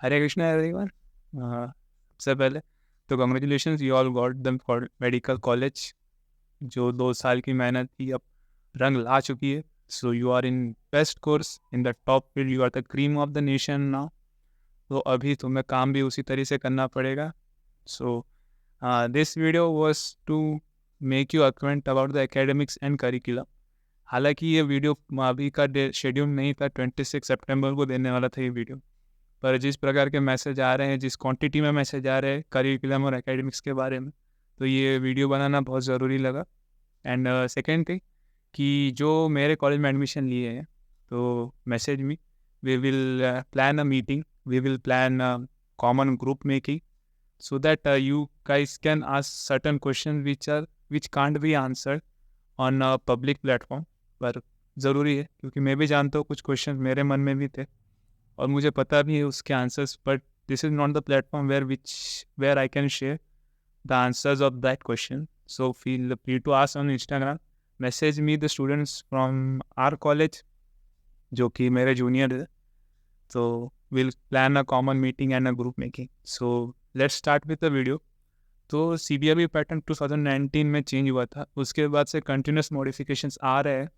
हरे Krishna everyone. सबसे पहले तो congratulations, you all got the medical college. जो 2 साल की मेहनत थी अब रंग ला चुकी है। So you are in best course in the top field, you are the cream of the nation now. तो अभी तुम्हें काम भी उसी तरीके से करना पड़ेगा। So this video was to make you acquaint about the academics and curriculum. हालांकि ये वीडियो अभी का शेड्यूल नहीं था, 26 सितंबर को देने वाला था ये वीडियो, पर जिस प्रकार के मैसेज आ रहे हैं, जिस क्वांटिटी में मैसेज आ रहे हैं करिकुलम और एकेडमिक्स के बारे में, तो ये वीडियो बनाना बहुत ज़रूरी लगा। एंड सेकेंड थिंग कि जो मेरे कॉलेज में एडमिशन लिए हैं, तो message me, we will plan a meeting, we will plan common group making, so that you guys can ask certain questions which can't be answered on a public platform। पर ज़रूरी है क्योंकि मैं भी जानता हूँ कुछ क्वेश्चन मेरे मन में भी थे और मुझे पता भी है उसके answers, but this is not the platform where I can share the answers of that question. So feel free to ask on Instagram, message me the students from our college जो कि मेरे जूनियर है। तो will plan a common meeting and a group making. So let's start with the video. तो CBRB pattern 2019 में change हुआ था, उसके बाद से कंटिन्यूस मॉडिफिकेशंस आ रहे हैं।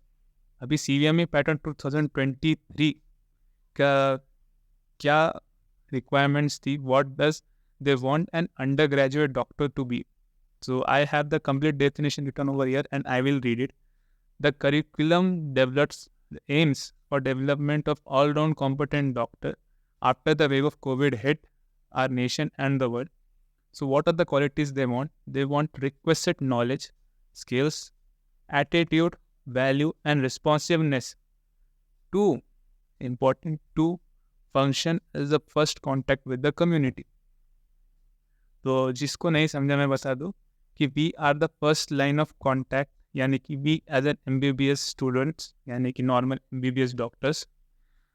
अभी CBME पैटर्न 2023 का क्या requirements थी, what does they want an undergraduate doctor to be? So I have the complete definition written over here and I will read it. The curriculum develops aims for development of all-round competent doctor after the wave of COVID hit our nation and the world. So what are the qualities they want? They want requisite knowledge, skills, attitude, value and responsiveness. Two, important to function as the first contact with the community. तो जिसको नहीं समझा मैं बता दूँ कि we are the first line of contact, यानी कि we as an MBBS students, यानी कि normal MBBS doctors,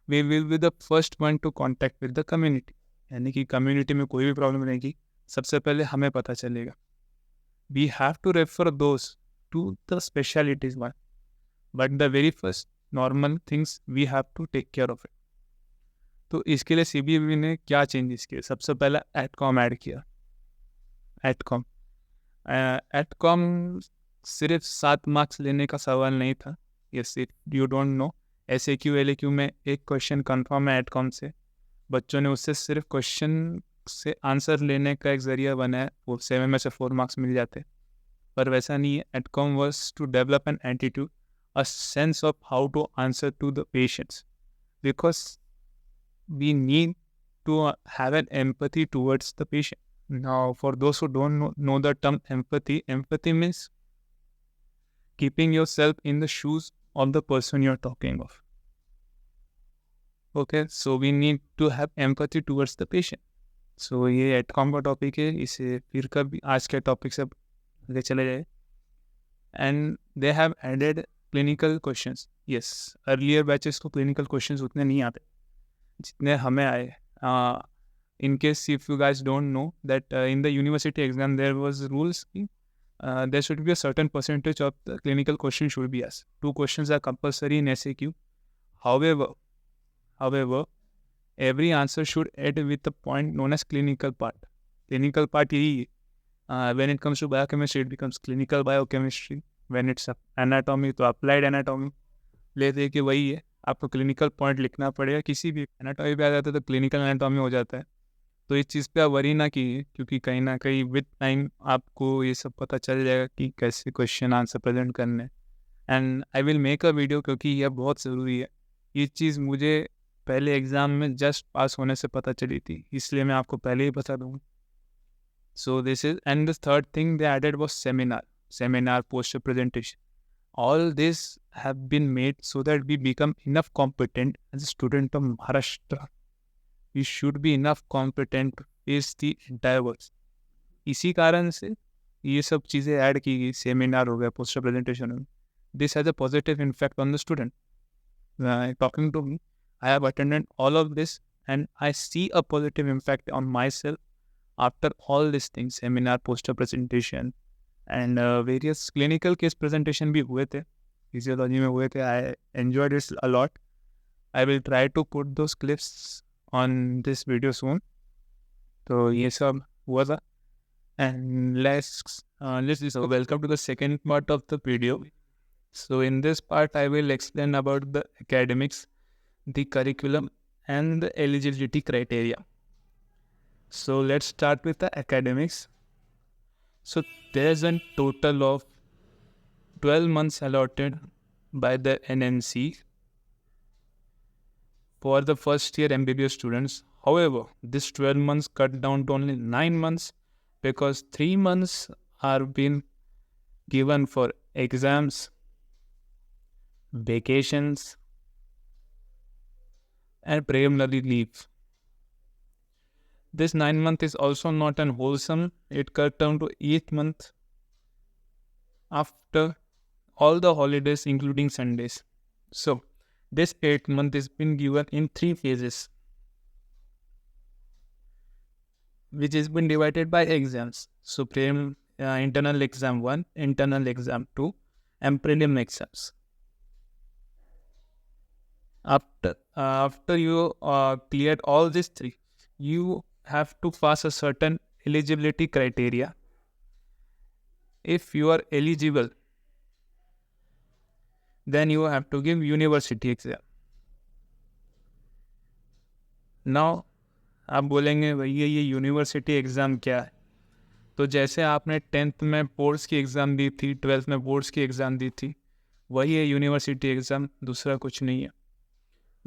we will be the first one to contact with the community. यानी कि कम्युनिटी में कोई भी प्रॉब्लम रहेगी, सबसे पहले हमें पता चलेगा। We have to refer those to the specialities one, but the very first normal things we have to take care of it. तो इसके लिए CBME ने क्या चेंजेस किए? सबसे पहला एडकॉम ऐड किया। एडकॉम सिर्फ 7 मार्क्स लेने का सवाल नहीं था। Yes, if you don't know, SAQ LAQ में एक क्वेश्चन कंफर्म है एडकॉम से, बच्चों ने उससे सिर्फ क्वेश्चन से आंसर लेने का एक जरिया बनाया, वो 7 में से 4 मार्क्स मिल जाते। पर वैसा नहीं है। AETCOM was to develop an attitude, a sense of how to answer to the patients, because we need to have an empathy towards the patient. Now, for those who don't know the term empathy means keeping yourself in the shoes of the person you're talking of. Okay, so we need to have empathy towards the patient. So ये एडकॉम का topic है, इसे फिर कभी आज के topic से ले चले जाए। And they have added clinical questions. Yes, earlier batches को क्लिनिकल क्वेश्चंस उतने नहीं आते जितने हमें आए। In case if you guys don't know that in the university exam there was rules, there should be a certain percentage of the clinical questions should be asked. 2 questions are compulsory in SAQ. However, every answer should end with a point known as clinical part. Clinical part यही है। When it comes to biochemistry, it becomes clinical biochemistry. When it's anatomy, तो applied anatomy लेते कि वही है, आपको clinical point लिखना पड़ेगा। किसी भी एनाटॉमी पे आ जाता है तो क्लिनिकल एनाटॉमी हो जाता है। तो इस चीज़ पे आप वरी ना कीजिए, क्योंकि कहीं ना कहीं विद टाइम आपको ये सब पता चल जाएगा कि कैसे क्वेश्चन आंसर प्रेजेंट करने। And I will make a video, क्योंकि यह बहुत ज़रूरी है। ये चीज़ मुझे पहले एग्ज़ाम में जस्ट पास होने से पता चली थी, इसलिए मैं आपको पहले ही बता दूँगा। So this is, and the third thing they added was seminar poster presentation. All this have been made so that we become enough competent as a student of Maharashtra. We should be enough competent to face the entire world. इसी कारण से ये सब चीज़ें add की गई, seminar हो गया, पोस्टर प्रेजेंटेशन हो गया। This has a positive impact on the student. Talking to me, I have attended all of this and I see a positive impact on myself after all this things, seminar, poster presentation and various clinical case presentation भी हुए थे, physiology में हुए थे। I enjoyed it's a lot. I will try to put those clips on this video soon. तो ये सब हुआ था. And so welcome to the second part of the video. So in this part, I will explain about the academics, the curriculum, and the eligibility criteria. So let's start with the academics. So there's a total of 12 months allotted by the NMC for the first year MBBS students. However, this 12 months cut down to only 9 months because 3 months are being given for exams, vacations, and preliminary leave. This 9 month is also not unwholesome. It cut down to 8 month after all the holidays including Sundays. So this 8 month is been given in 3 phases, which has been divided by exams. So internal exam 1, internal exam 2, and prelim exams. After you cleared all these 3, you have to pass a certain eligibility criteria. If you are eligible, then you have to give university exam. Now आप बोलेंगे भैया ये university exam क्या है. तो जैसे आपने 10th में बोर्ड्स की एग्ज़ाम दी थी, 12th में बोर्ड्स की एग्ज़ाम दी थी, वही है यूनिवर्सिटी एग्ज़ाम, दूसरा कुछ नहीं है.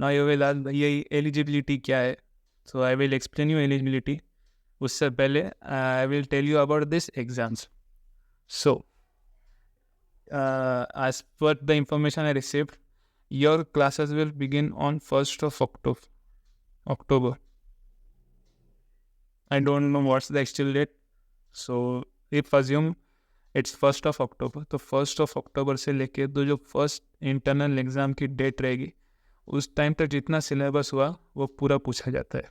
नाउ यू विल आस्क भैया ये एलिजिबिलिटी क्या है. So I will explain you eligibility. उससे पहले I will tell you about this exams. So as per the information I received, your classes will begin on 1st of October. I don't know what's the actual date. So if assume it's 1st of October, तो 1st of October से लेके तो जो first internal exam की date रहेगी, उस time तक जितना सिलेबस हुआ वो पूरा पूछा जाता है,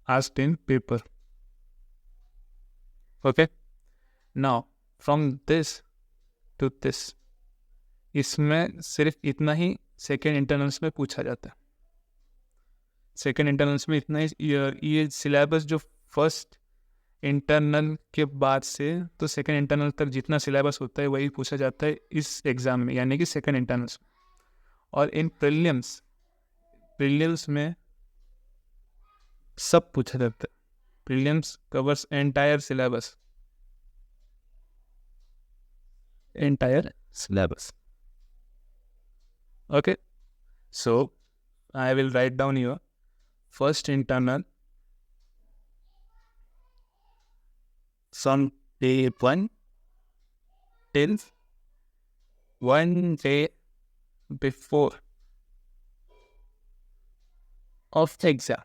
asked in paper. Okay. Now from this to this, इसमें सिर्फ इतना ही सेकेंड इंटरनल्स में पूछा जाता है. सेकेंड इंटरनल्स में इतना ही. ये सिलेबस जो फर्स्ट इंटरनल के बाद से तो सेकेंड इंटरनल तक जितना सिलेबस होता है वही पूछा जाता है इस एग्ज़ाम में, यानी कि सेकेंड इंटरनल्स में. और इन प्रीलिम्स में सब पूछा जाता है. Prelims covers entire syllabus. Okay, so I will write down your first internal from day 1 till 1 day before of the exam.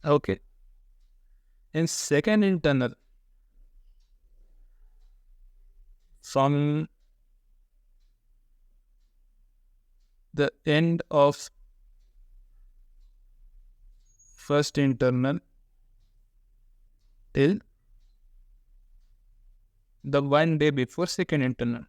Okay. In second internal, from the end of first internal till the 1 day before second internal.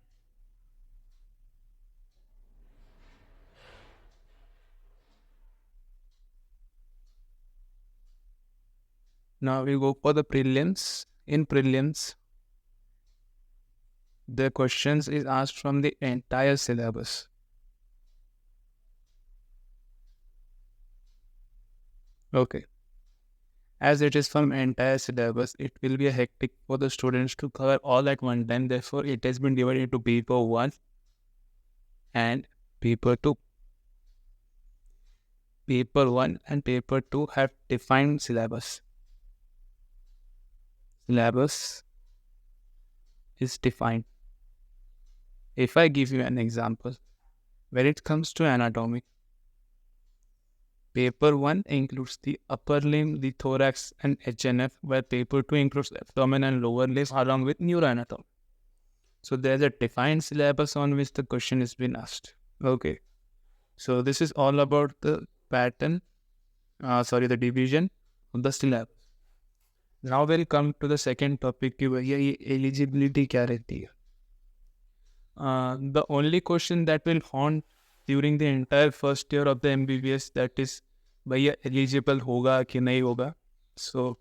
Now we go for the prelims. In prelims, the questions is asked from the entire syllabus. Okay. As it is from entire syllabus, it will be hectic for the students to cover all at one time. Therefore, it has been divided into paper 1 and paper 2. Paper 1 and paper 2 have defined syllabus. Syllabus is defined. If I give you an example, when it comes to anatomy, paper 1 includes the upper limb, the thorax and HNF, where paper 2 includes the abdomen and lower limb along with neuroanatomy. So there's a defined syllabus on which the question is being asked. Okay. So this is all about the pattern, the division of the syllabus. Now we'll come to the second topic कि भैया ये eligibility क्या रहती है. The only question that will haunt during the entire first year of the MBBS, that is भैया eligible होगा कि नहीं होगा. सो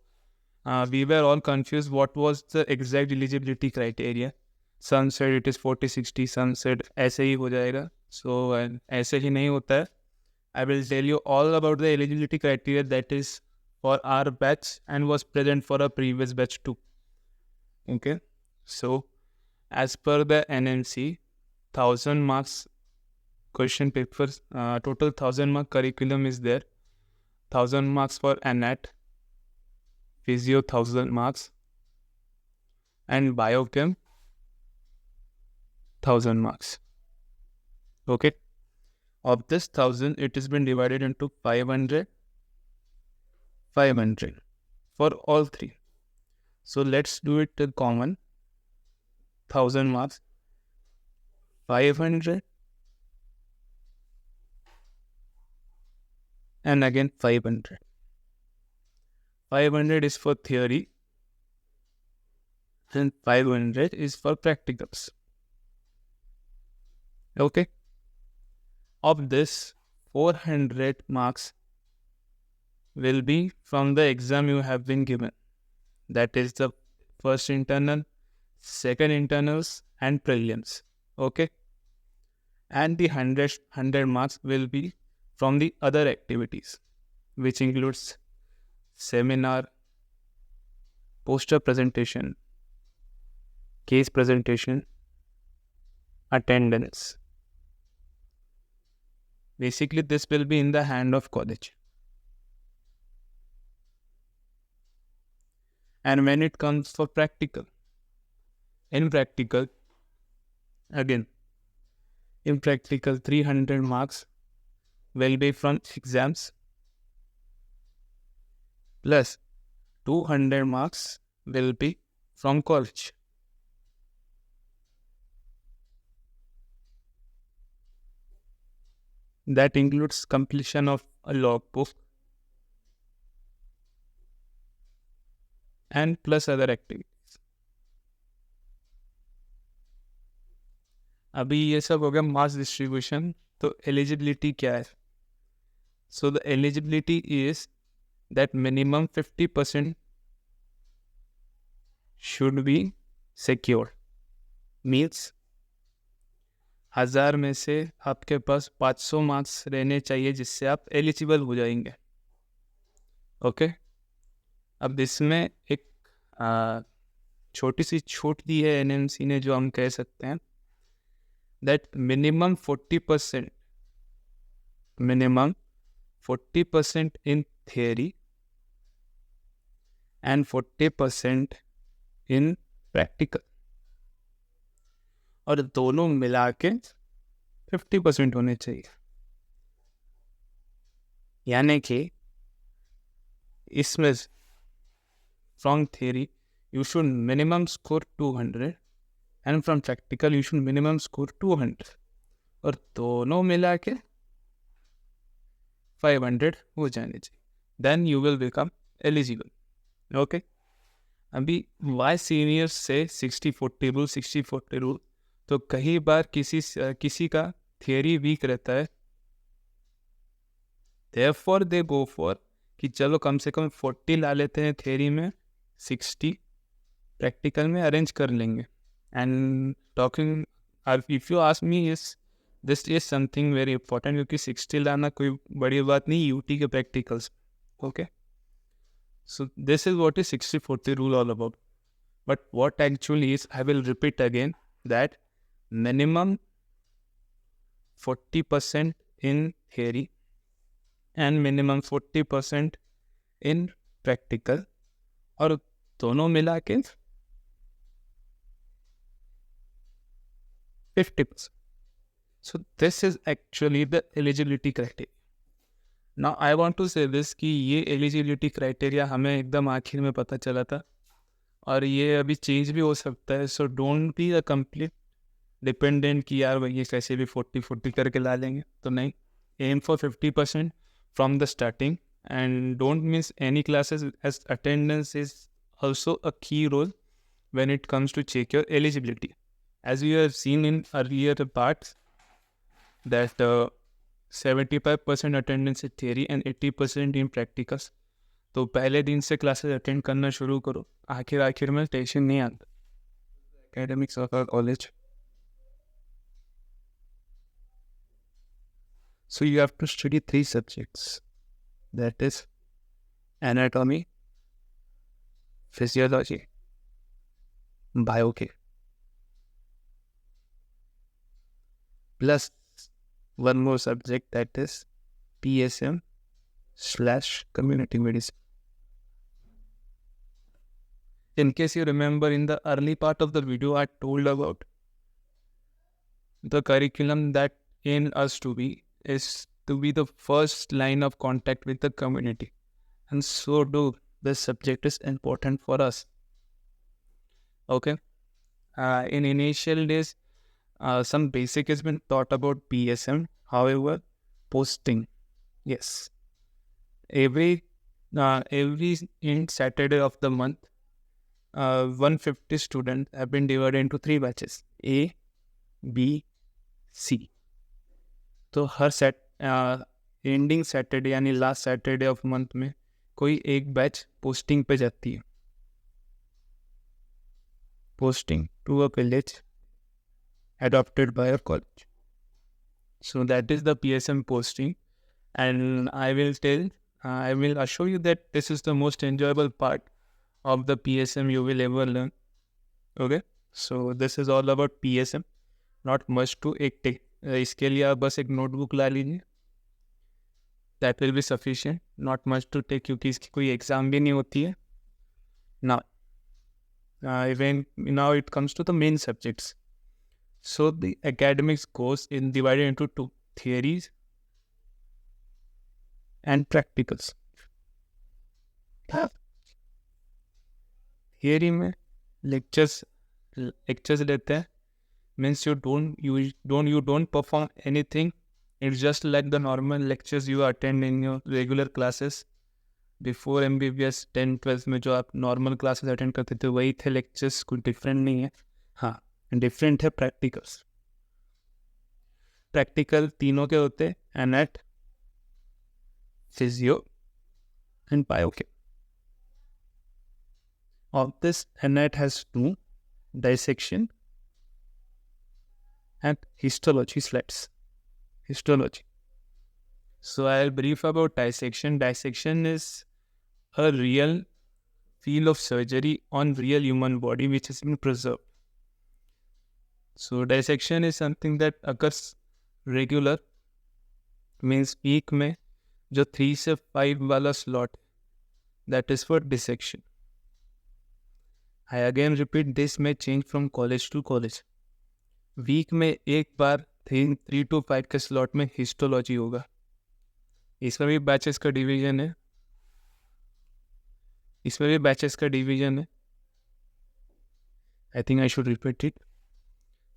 we were all confused what was the exact eligibility criteria. Some said it is 40-60, some said ऐसे ही हो जाएगा. So ऐसे ही नहीं होता है. I will tell you all about the eligibility criteria that is for our batch and was present for a previous batch too. Okay, so as per the NMC, 1000 marks question papers, total 1000 mark curriculum is there. 1000 marks for ANAT, physio 1000 marks, and biochem 1000 marks. Okay, of this 1000 it has been divided into 500 for all three. So let's do it common. 1000 marks, 500, and again 500. 500 is for theory and 500 is for practicals. Okay, of this 400 marks will be from the exam you have been given, that is the first internal, second internals, and prelims. Okay, and the 100 marks will be from the other activities, which includes seminar, poster presentation, case presentation, attendance. Basically this will be in the hand of college. And when it comes for practical, in practical 300 marks will be from exams plus 200 marks will be from college. That includes completion of a logbook and plus other activities. अभी ये सब हो गया mass distribution. तो eligibility क्या है? So the eligibility is that minimum 50% should be secured. Means 1000 में से आपके पास 500 मार्क्स रहने चाहिए जिससे आप एलिजिबल हो जाएंगे. ओके, अब इसमें एक छोटी सी छूट दी है एनएमसी ने, जो हम कह सकते हैं that minimum 40% in theory and 40% in practical, और दोनों मिला के 50% होने चाहिए. यानी कि इसमें from theory you should minimum score 200 and from practical you should minimum score 200, और दोनों मिला के 500 हो जाने चाहिए. Then you will become eligible. Okay, अभी why seniors से 60-40 rule 60-40 rule? तो कई बार किसी का थियरी वीक रहता है, therefore they go for कि चलो कम से कम 40 ला लेते हैं थियरी में, 60 प्रैक्टिकल में अरेंज कर लेंगे. And talking, if you ask me, this is something very important, क्योंकि 60 लाना कोई बड़ी बात नहीं यूटी के practicals. Okay, so this is what is 60-40 rule all about. But what actually is, I will repeat again, that minimum 40% in theory and minimum 40% in practical, और दोनों मिला के 50%. So this is actually the eligibility criteria. Now I want to say this कि ये eligibility criteria हमें एकदम आखिर में पता चला था, और ये अभी चेंज भी हो सकता है. So don't be a complete dependent कि यार ये कैसे भी 40-40 करके ला लेंगे. तो नहीं, aim for 50% from the starting, and don't miss any classes, as attendance is also a key role when it comes to check your eligibility. As we have seen in earlier parts, that 75% attendance in theory and 80% in practicals. तो पहले दिन से classes attend करना शुरू करो, आखिर में tension नहीं आता। Academics of our college, so you have to study 3 subjects, that is anatomy, physiology, biochem, plus one more subject, that is PSM slash community medicine. In case you remember, in the early part of the video I told about the curriculum that in us to be is to be the first line of contact with the community, and so do this subject is important for us. Okay, in initial days some basic has been taught about PSM. However, posting, yes, every in Saturday of the month 150 students have been divided into 3 batches, A, B, C. तो हर ending Saturday यानी last Saturday of month में कोई एक batch posting पे जाती है, posting to a village adopted by a college. So that is the PSM posting, and I will assure you that this is the most enjoyable part of the PSM you will ever learn. Okay, so this is all about PSM, not much to एक इसके लिए आप बस एक notebook ला लीजिए, that will be sufficient, not much to take, क्योंकि इसकी कोई एग्जाम भी नहीं होती है. Now it comes to the main subjects. So the academics course is divided into 2, theories and practicals. Theory में lectures लेते हैं, means you don't perform anything. It's just like the normal lectures you attend in your regular classes. Before MBBS 10-12 में जो आप normal classes attend करते थे वही थे lectures, कुछ different नहीं है. हाँ, डिफरेंट है प्रैक्टिकल्स. प्रैक्टिकल तीनों के होते हैं, Annette, physio and biochem. Of this Annette has 2, dissection and histology slides. Histology. So I'll brief about dissection. Dissection is a real field of surgery on real human body which has been preserved. So dissection is something that occurs regular, means week में जो 3 से 5 वाला slot, that is for dissection. I again repeat, this may change from college to college. Week में एक बार 3 to 5 के slot में histology होगा. इसमें भी बैचेस का डिवीजन है. I think I should repeat it.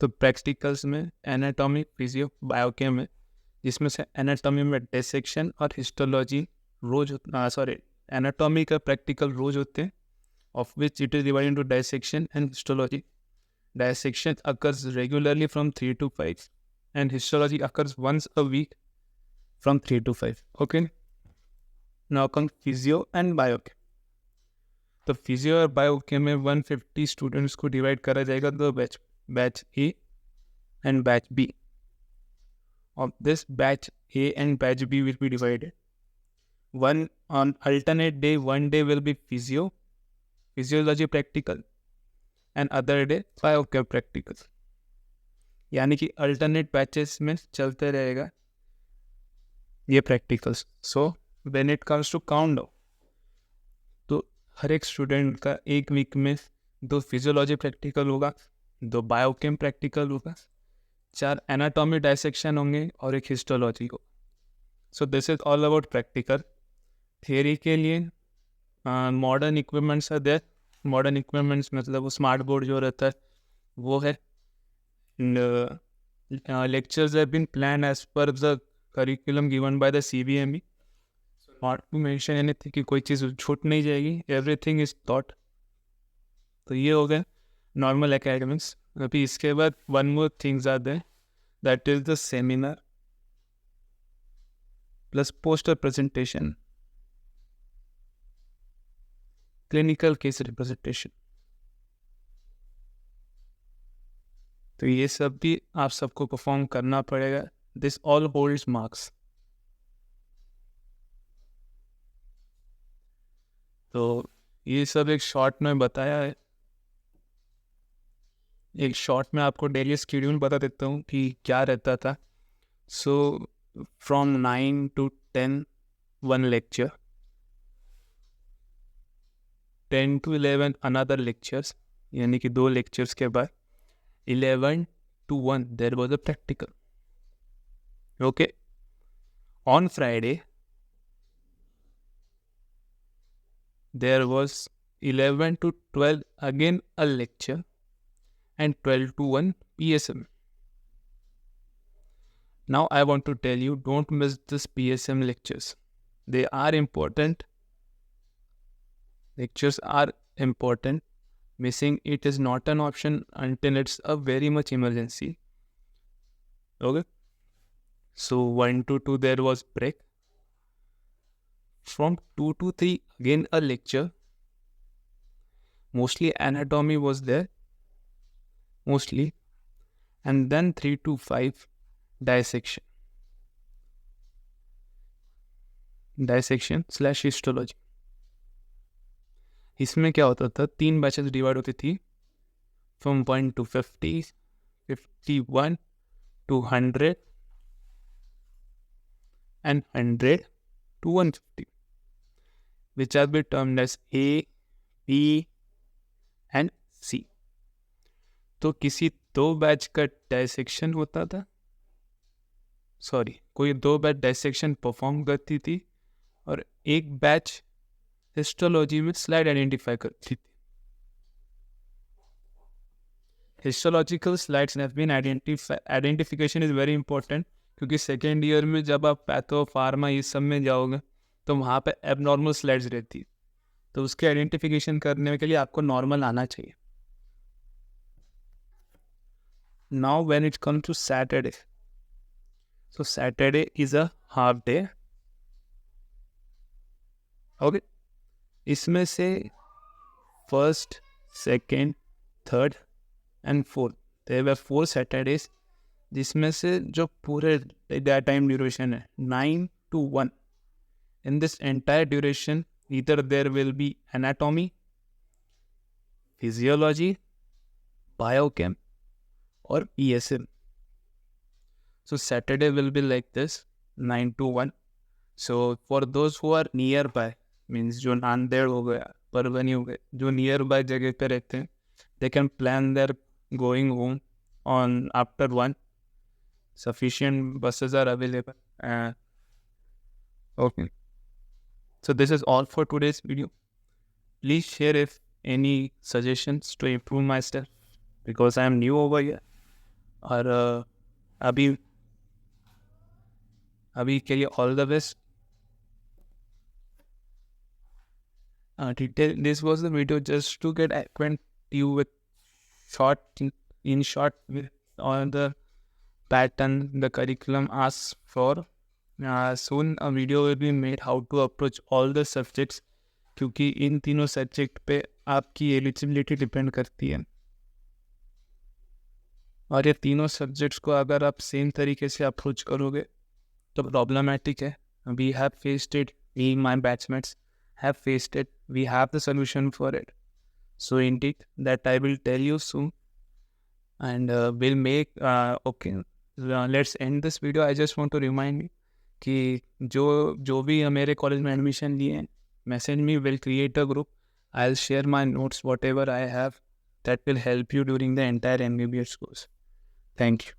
तो प्रैक्टिकल्स में एनाटॉमी, फिजियो, बायोकेम है, जिसमें से एनाटॉमी में डिसेक्शन और हिस्टोलॉजी एनाटॉमी का प्रैक्टिकल रोज होते हैं, of which it is divided into dissection and histology. Dissection occurs regularly from 3 to 5 and histology occurs once a week from 3 to 5. Okay. Now come physio and biochem. तो physio और biochem में 150 students को divide करा जाएगा 2 batch, batch A and batch B. Of this, batch A and batch B will be divided. One on alternate day, one day will be physiology practical, and other day biochem practical. यानी कि alternate batches में चलते रहेगा ये practicals. So when it comes to count down, तो हर एक student का एक वीक में 2 फिजियोलॉजी प्रैक्टिकल होगा, 2 बायोकेम प्रैक्टिकल होगा, 4 एनाटॉमी डायसेक्शन होंगे और 1 हिस्टोलॉजी को. So this is all about practical. Theory के लिए modern equipments are there. Modern equipments मतलब वो स्मार्ट बोर्ड जो रहता है वो है. lectures have been planned as per the curriculum given by the CBME. Not to mention anything कि कोई चीज़ छूट नहीं जाएगी, everything is taught. तो ये हो गया नॉर्मल एकेडमिक्स. अभी इसके बाद one more things are there, that is the seminar. plus poster presentation, clinical case representation. तो ये सब भी आप सबको परफॉर्म करना पड़ेगा. This all holds marks. तो ये सब एक शॉर्ट में बताया है. एक शॉर्ट में आपको डेली शेड्यूल बता देता हूँ कि क्या रहता था. So from 9 to 10 1 lecture, 10 to 11 another lectures, यानी कि 2 lectures के बाद 11 to 1 there was a practical. Okay. On Friday there was 11 to 12 again a lecture and 12 to 1 PSM. Now I want to tell you, don't miss this PSM lectures. They are important. Lectures are important. Missing it is not an option until it's a very much emergency. Okay. So 1 to 2 there was break. From 2 to 3 again a lecture. Mostly anatomy was there. Mostly. And then 3 to 5 dissection. Dissection / histology. इसमें क्या होता था, 3 batches divide होती थी. From 1 to 50, 51 to 100 and 100 to 150, which are be termed as A, B and C. तो किसी 2 batch का dissection होता था, कोई 2 बैच डायसेक्शन परफॉर्म करती थी और एक बैच हिस्टोलॉजी में स्लाइड आइडेंटिफाई करती थी. Histological slides have been identification is very important, क्योंकि सेकेंड ईयर में जब आप पैथो फार्मा इस सब में जाओगे तो वहाँ पे एबनॉर्मल स्लाइड्स रहती है. तो उसके आइडेंटिफिकेशन करने के लिए आपको नॉर्मल आना चाहिए. Now when it comes to Saturday, so Saturday is a half day. Okay. इसमें से 1st, 2nd, 3rd and 4th there were 4 Saturdays, जिसमें से जो पूरे टाइम ड्यूरेशन है 9 to 1. In this entire duration either there will be anatomy, physiology, biochem or ESM. So Saturday will be like this, 9 to 1. So for those who are nearby, means जो नांदेड़ हो गया, परवनी हो गए, जो नियर बाय जगह पे रहते हैं, they can plan their going home on after 1. Sufficient buses are available. Okay. So this is all for today's video. Please share if any suggestions to improve myself, because I am new over here. और अभी के लिए all the best. This was the video just to get acquainted you with in short with all the pattern the curriculum asks for. Soon a video will be made how to approach all the subjects, क्योंकि इन तीनों subject पे आपकी eligibility depend करती है. और ये तीनों subjects को अगर आप सेम तरीके से अप्रोच करोगे तो प्रॉब्लमेटिक है. We have faced it, we my batchmates have faced it. We have the solution for it. So indeed, that I will tell you soon. And we'll make okay. Let's end this video. I just want to remind you कि जो भी मेरे college में admission लिए हैं, message me, will create a group. I'll share my notes, whatever I have, that will help you during the entire MBBS course. Thank you.